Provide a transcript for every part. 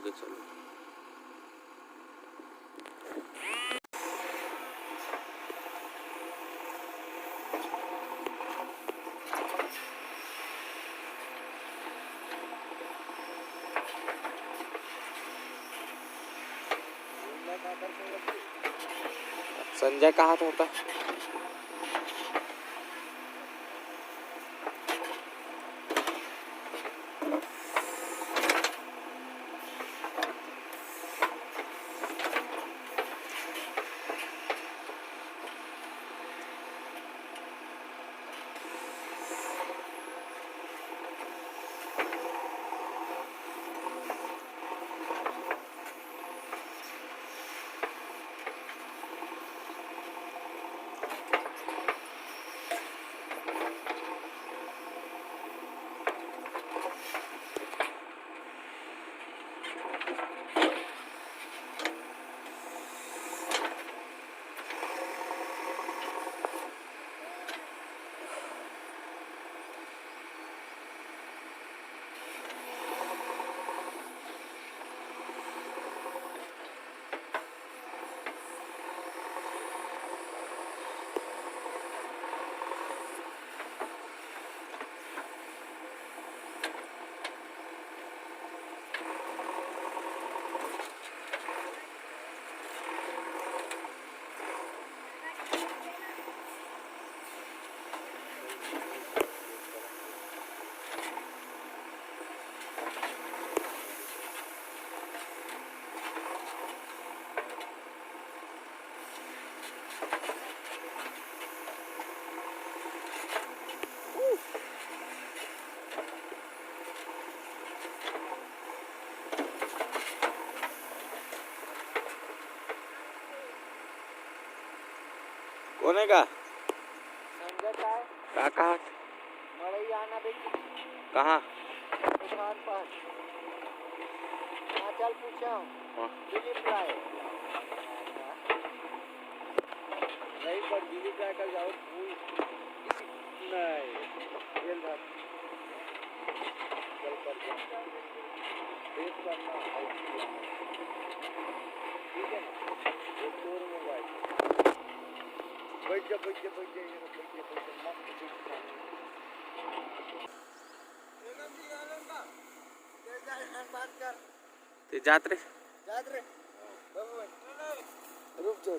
बताओगे? चलो संजय का हाथ होता? कौन है का? संजय काय? काका मळई आना बेटी कहाँ? दुकान पर चल पूछा दिलीप राय नहीं पर दिलीप राय का जाओ फूल नहीं जेल था चल कर देख करना ठीक है ना एक चोर मोबाइल बैठ जा मस्त बात कर ते जात रे रुक जा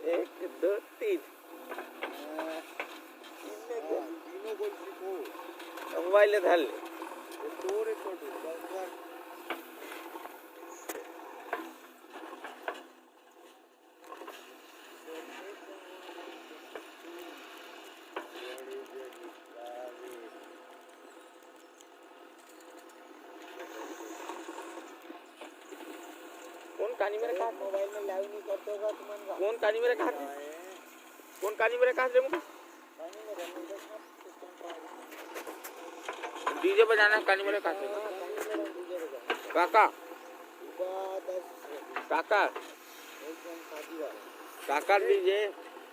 एक दो तीन मोबाईल झाले कौन कहानी मेरे कहा मोबाइल में लाइव नहीं करते होगा तुम्हारा कौन कहानी मेरे कहा कौन कहानी मेरे कहा रे मुझे डीजे बजाना कहानी मेरे कहा काका काका काका डीजे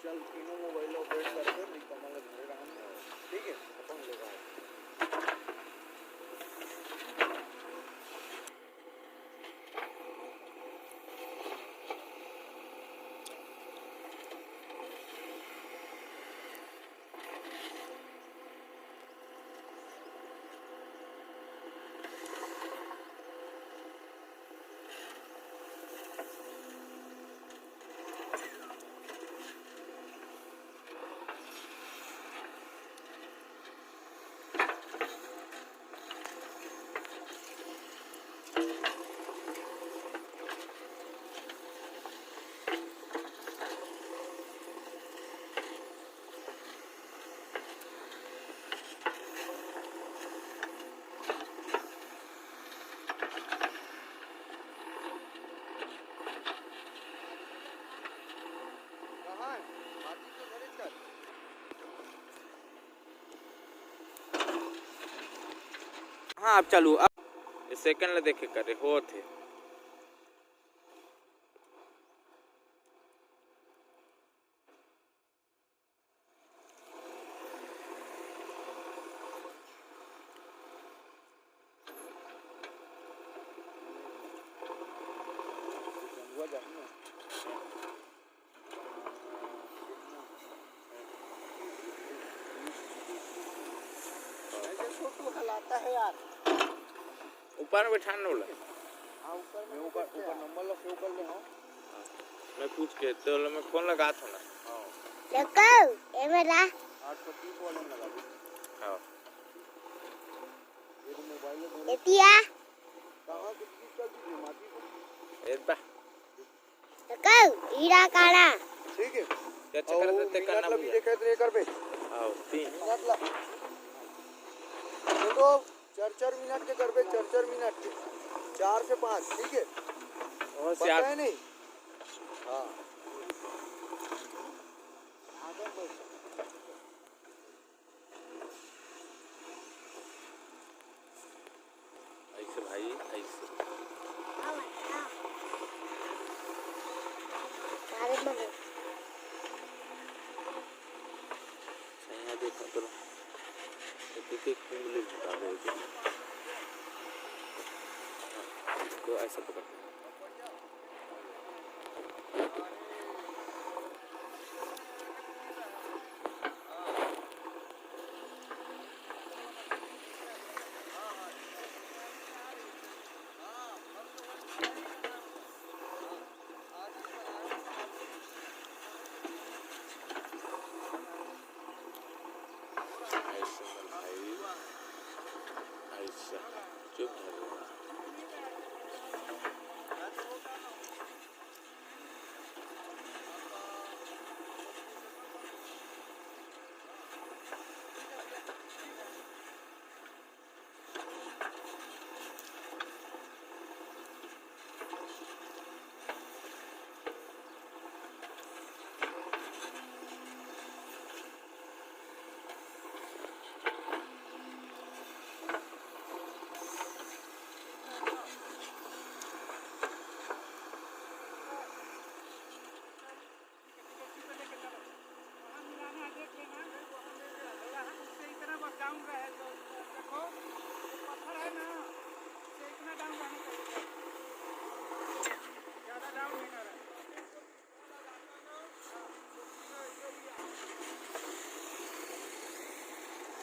चल तीनों मोबाइल ऑपरेट करके निकलना घरे ठीक है अपन लेगा आप चालू अब सेकंड ले देखे करे हो थे हुआ जाए ना ऐसे छोटू हलाता है यार ऊपर में बैठाना बोला हाँ ऊपर में ऊपर नंबर लो सेव कर ले हाँ मैं पूछ के तो मैं फोन लगा था ना लगाओ ये मेरा 830 वाले में लगा दो हाँ ये तो मोबाइल में बोलो लेतिया कहाँ कुछ चीज कर दीजिए माटी को एक बा लगाओ हीरा काला ठीक है क्या चक्कर देते करना मिनट लगी देखा तो कर पे आओ 3 मिनट ला देखो 4 मिनट के कर पे 4 मिनट के 4 से 5 ठीक है और से पता आप है नहीं हाँ आगे बढ़ ऐसे भाई ऐसे सारे मगर सही देखो तो एक उंगली झुका दे तो ऐसा पकड़ ऐसा चुप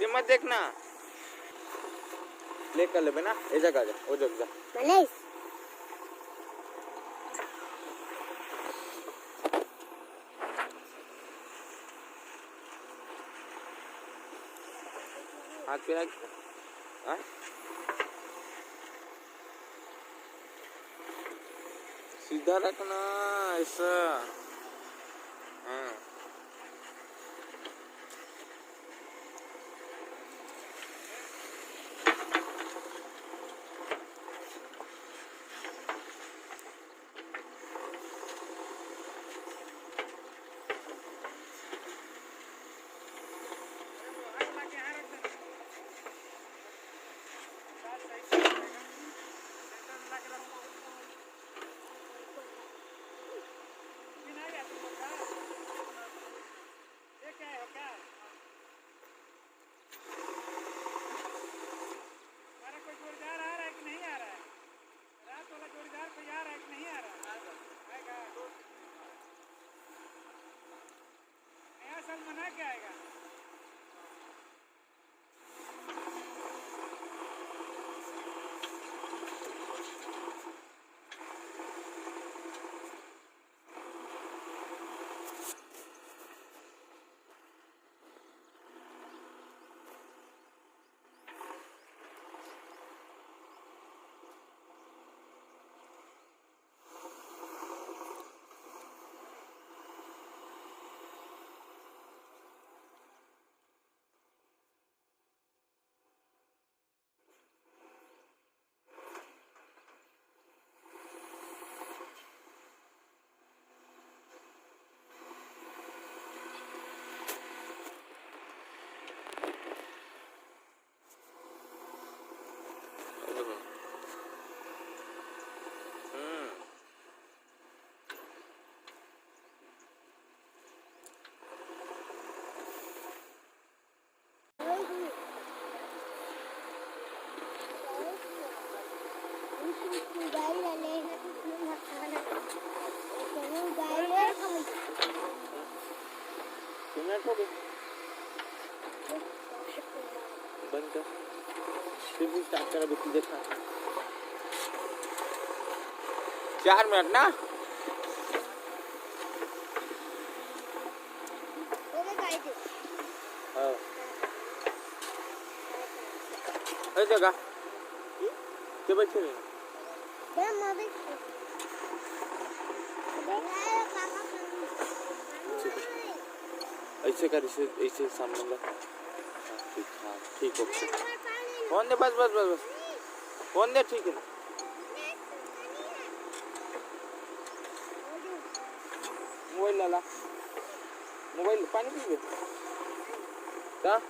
ये मत देखना लेकर ले ना ए जगह जा ओ जगह जा मनीष हाथ पे रख हाँ सीधा रखना ऐसा हाँ गाड़ी ले ले चलो गाड़ी ले मिनट हो गए बंद कर फिर भी स्टार्ट कर अभी देखा 4 मिनट ना हाँ ऐ जगह के बैठे नहीं ऐसे कर ऐसे सामने ला हाँ ठीक ओके फोन दे बस बस बस बस फोन दे ठीक है मोबाइल ला ला मोबाइल पानी पी क्या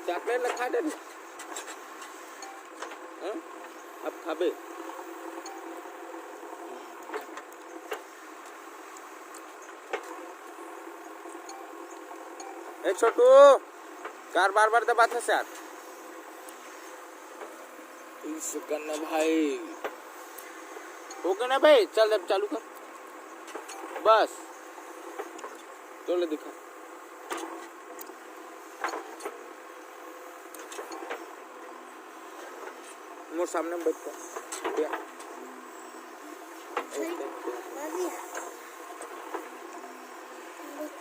चॉकलेट लखा दे अब खाबे ए छोटू कार बार बार दबा था सर इस करना भाई हो गया ना भाई चल अब चालू कर बस तो ले दिखा मोर सामने बैठता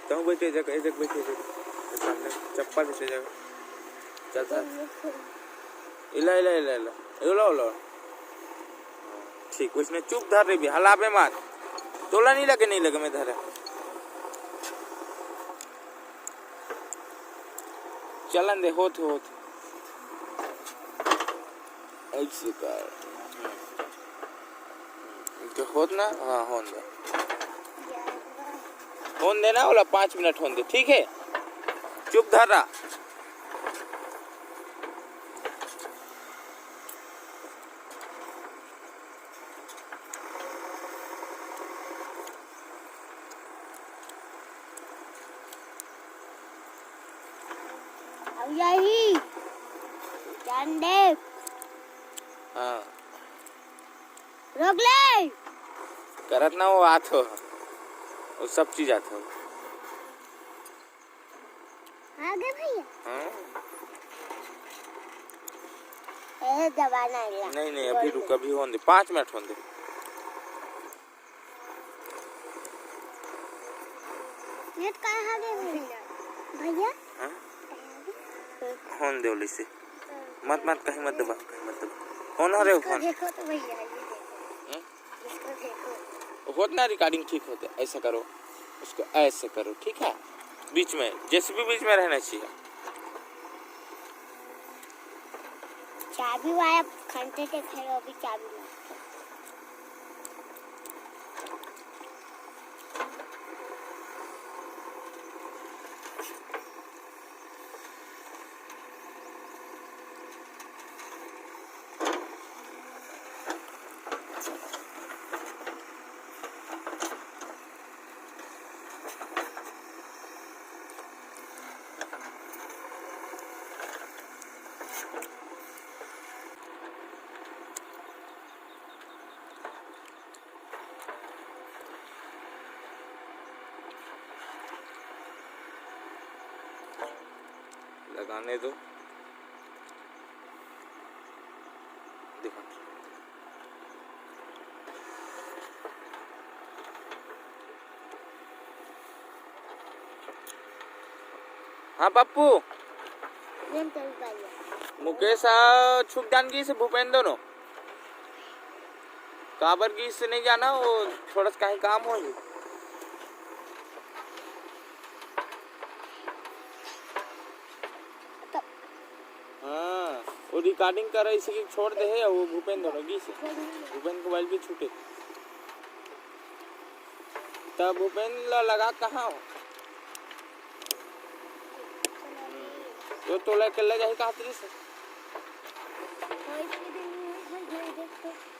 तो बैठे जगह एक जगह बैठे सामने चप्पल बैठे जगह चल सर इला इला इला इला इला इला ठीक उसने चुप धर रही भी हलाबे मत तोला नहीं लगे मैं धरे चलन दे होत ऐसे कर तो होत ना हाँ होन दे ना बोला 5 मिनट होन दे ठीक है चुप धर रहा अब यही डंडे हाँ रोक ले करत ना वो आत हो वो सब चीज आत हो आगे भैया हाँ ए दबाना है नहीं अभी रुक अभी होन दे 5 मिनट होन दे नेट कहाँ है भैया हाँ होन दे ओली से मत कहीं मत दबा कौन हो रहे हो फोन देखो तो भैया ये इसको देखो होत ना रिकॉर्डिंग ठीक होते ऐसा करो उसको ऐसे करो ठीक है बीच में जैसे भी बीच में रहना चाहिए चाबी वाला घंटे के खड़े अभी चाबी लगाने दो देखो हाँ पप्पू मुकेश छुप जानगी से भूपेंद्र दोनों काबर की से नहीं जाना वो थोड़ा सा कहीं काम हो हाँ वो रिकॉर्डिंग कर रही इसी छोड़ दे है वो भूपेंद्र दोनों की से भूपेंद्र मोबाइल भी छूटे तब भूपेंद्र लगा कहाँ हो तो तोला के ले जाए कहाँ से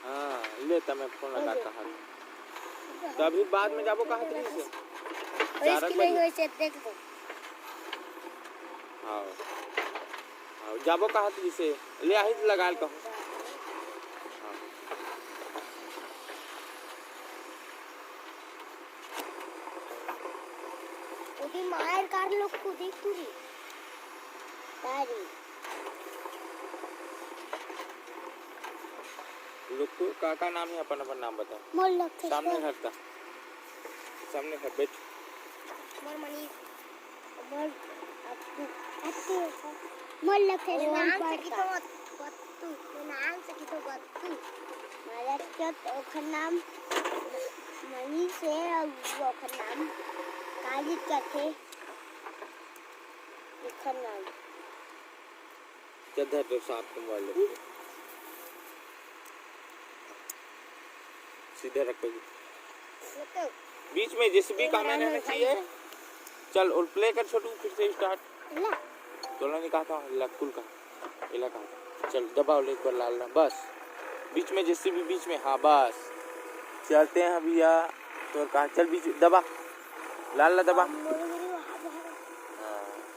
हाँ તમે ફોન લગાતા હા તો અભી बाद में जाबो कहाँ तरी से इसकी नहीं हुई से देख दो हाँ हाँ जाबो कहाँ तरी से ले आही तो लगा कहूँ उदी मार कार लोग को देख तू रे तारी लोग को का नाम है अपन अपन नाम बताओ मोर लखे सामने हटता सामने है बैठ मोर मनी मोर अत्तू मोर लखे नाम से की तो बत्तू नाम से की तो बत्तू मारा क्या ओखर नाम मनी से ओखर नाम काली क्या थे ओखर नाम चद्दर तो साफ तुम वाले सीधे रखो जी बीच में जिस भी काम रहना चाहिए चल और प्ले कर छोटू फिर से स्टार्ट ला तोला नहीं कहा था लकुल का इला कहा चल दबाओ ले एक बार लाल बस बीच में जिससे भी बीच में हाँ बस चलते हैं भैया तो कहा चल बीच दबा लाल ला दबा हाँ,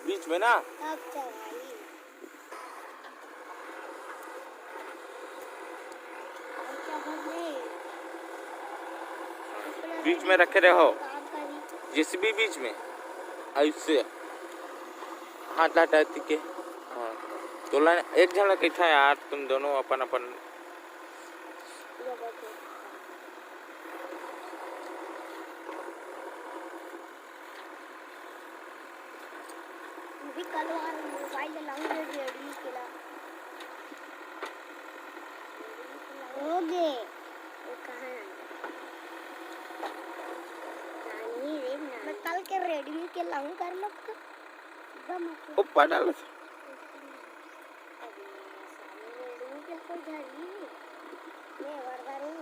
बीच में ना अब चलाई बीच में रखे रहो काम करी जिस भी बीच में ऐसे हाथ हटा के हाँ तोला एक झलक इठा यार तुम दोनों अपन अपन ये देखो भी कल वार मोबाइल लाऊंगे रेडी केला हो गए वो कहाँ नानी रे मैं कल के रेडी के लाऊं कर लो एकदम ऊपर डाल रेडी के कोई घरी मैं वर्दारू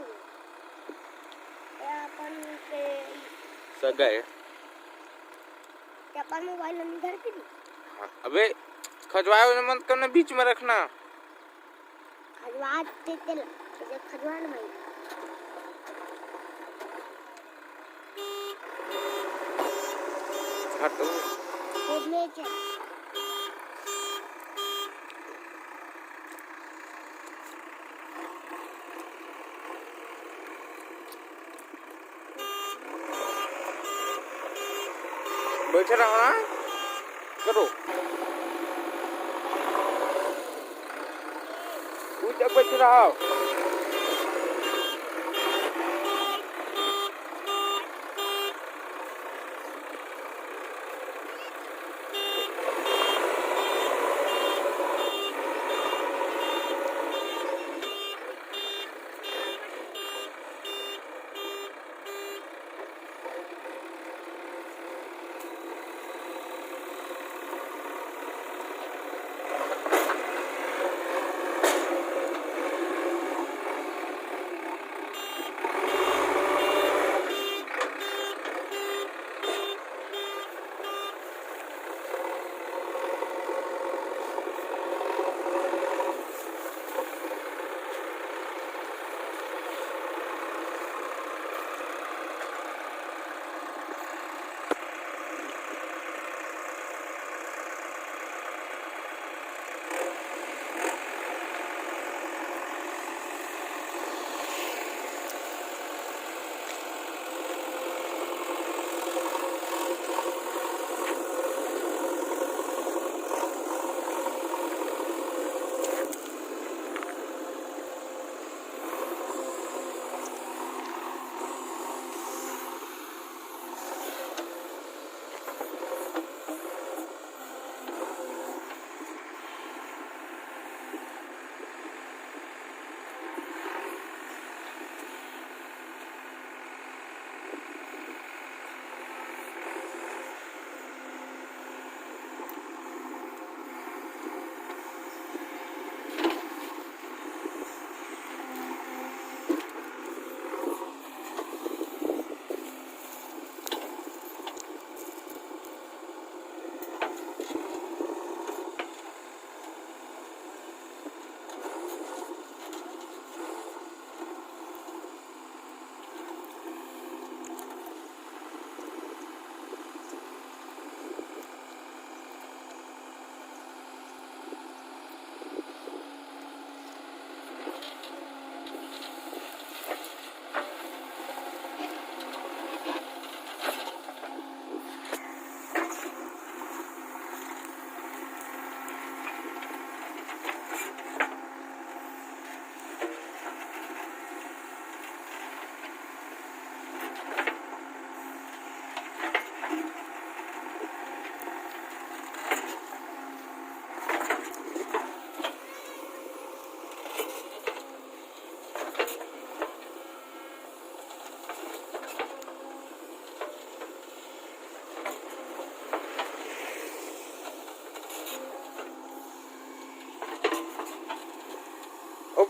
अपन के सगाए अपन मोबाइल नहीं घर पे दी हाँ, अबे खजवाए मत करना बीच में रखना खजवा देते ला ये खजवान में हट तो ले चल बैठे रहो ना करो तक बैठे रहो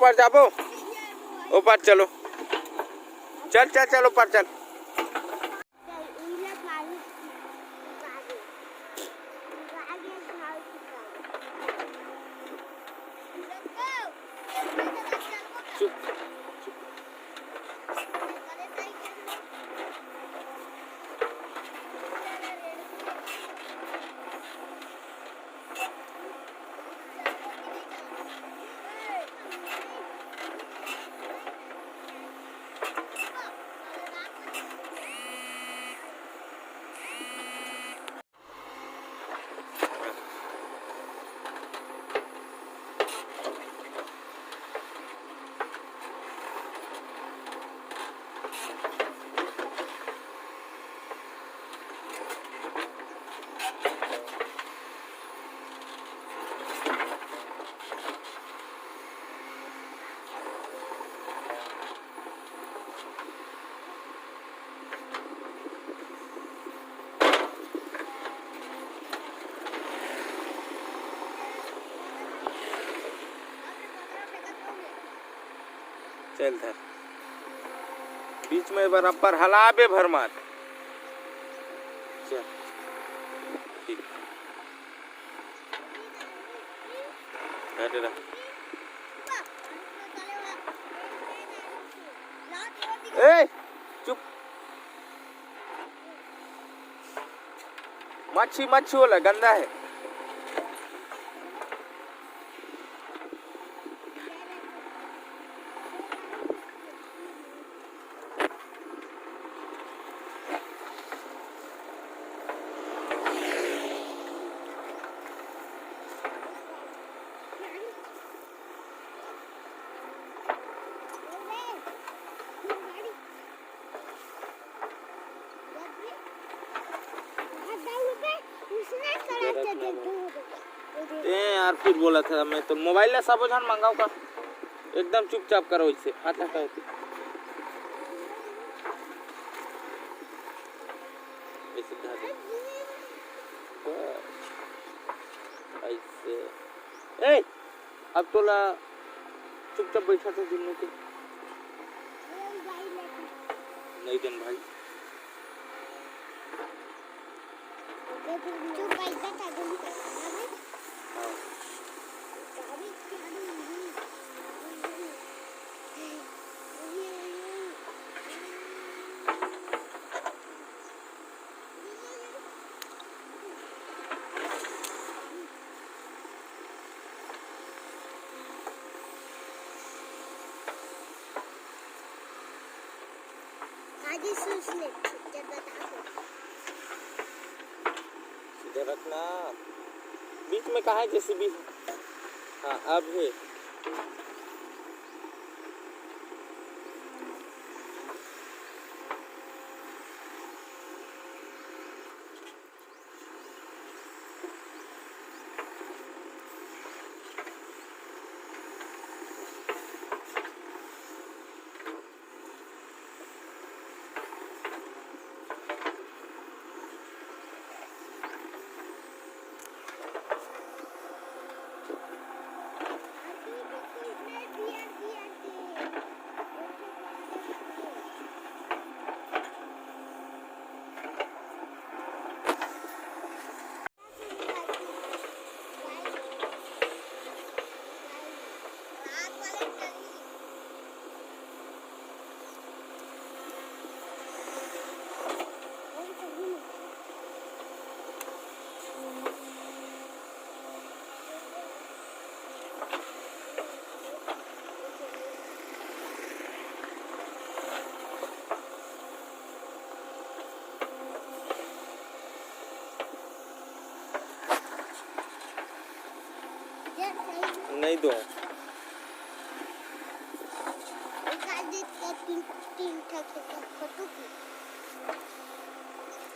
ऊपर जाबो, ऊपर चलो, चल चल चल ऊपर चल। चुप चल धर, बीच में बराबर हलाबे भर मार। चल ठीक रहा। ए चुप, मच्छी मच्छी वाला गंदा है। यार फिर बोला था मैं तो मोबाइल ले साबुन मंगाओ का, एकदम चुपचाप करो इससे हाथ हटाओ। ऐसे ए अब तो ला चुपचाप बैठा था दोनों के नहीं दिन भाई सीधे रखना, बीच में कहाँ है जैसे भी। हाँ अब है नहीं दो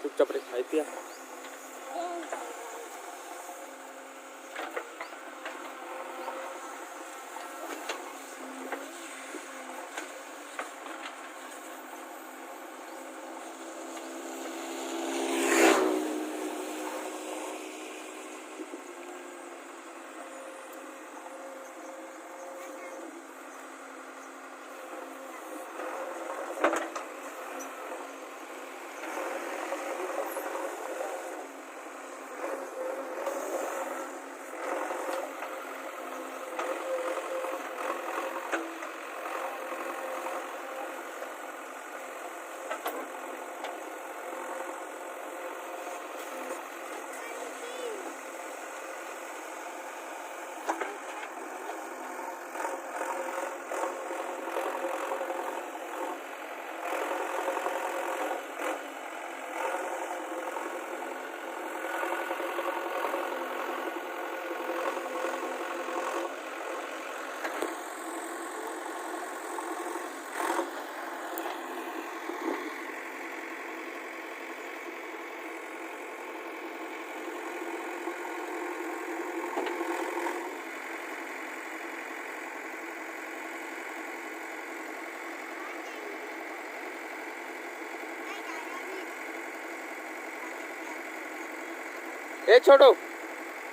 चुपचाप रे खाई पिया। ए छोड़ो,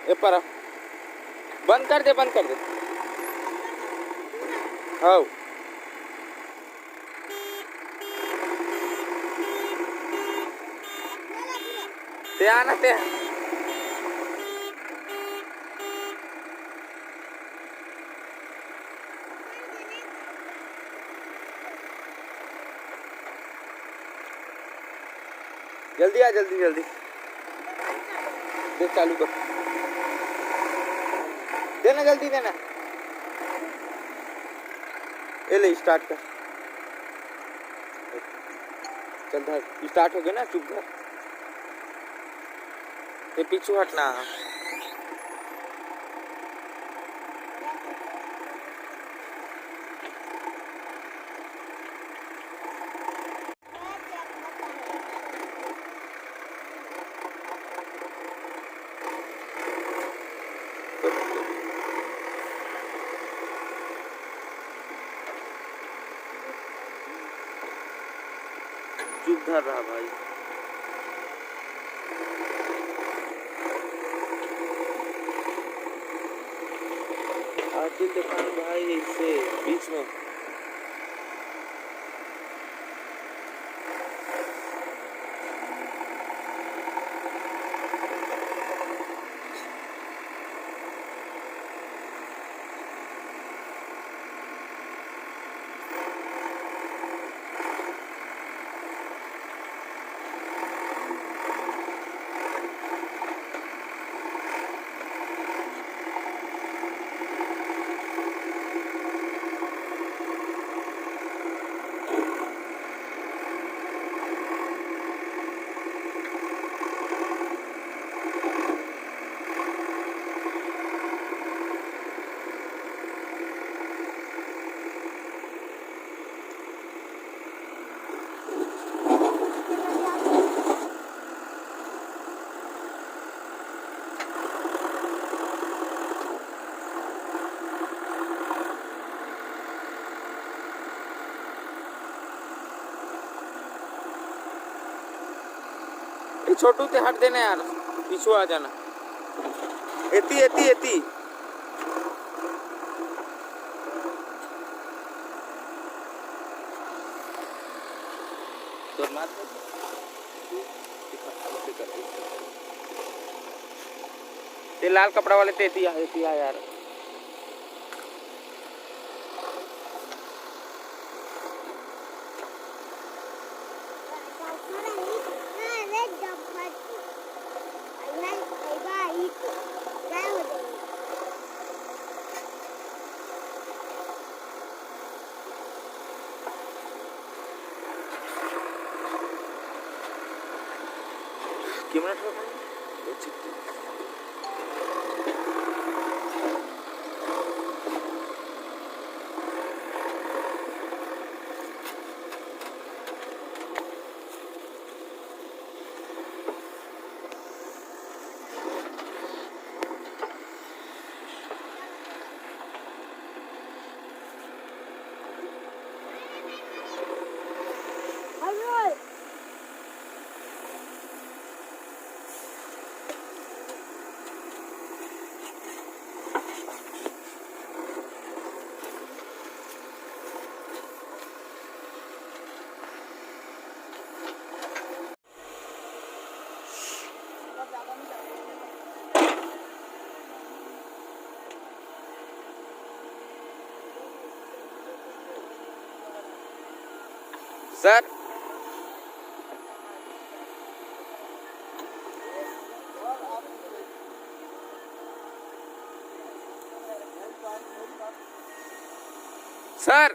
ए पर बंद कर दे, बंद कर दे। हाँ ते आना ते जल्दी आ, जल्दी जल्दी दे, चालू कर देना, जल्दी देना। ये ले स्टार्ट कर, चल धर, स्टार्ट हो गया ना, चुप धर, ये पीछू हटना। चुप धर रहा भाई। आदिल दिखान भाई इससे बीच में छोटू ते हट देना यार, पीछू आ जाना। एती एती एती तो मार ते लाल कपड़ा वाले ते एती आ यार। Gimana tuh? Sir sir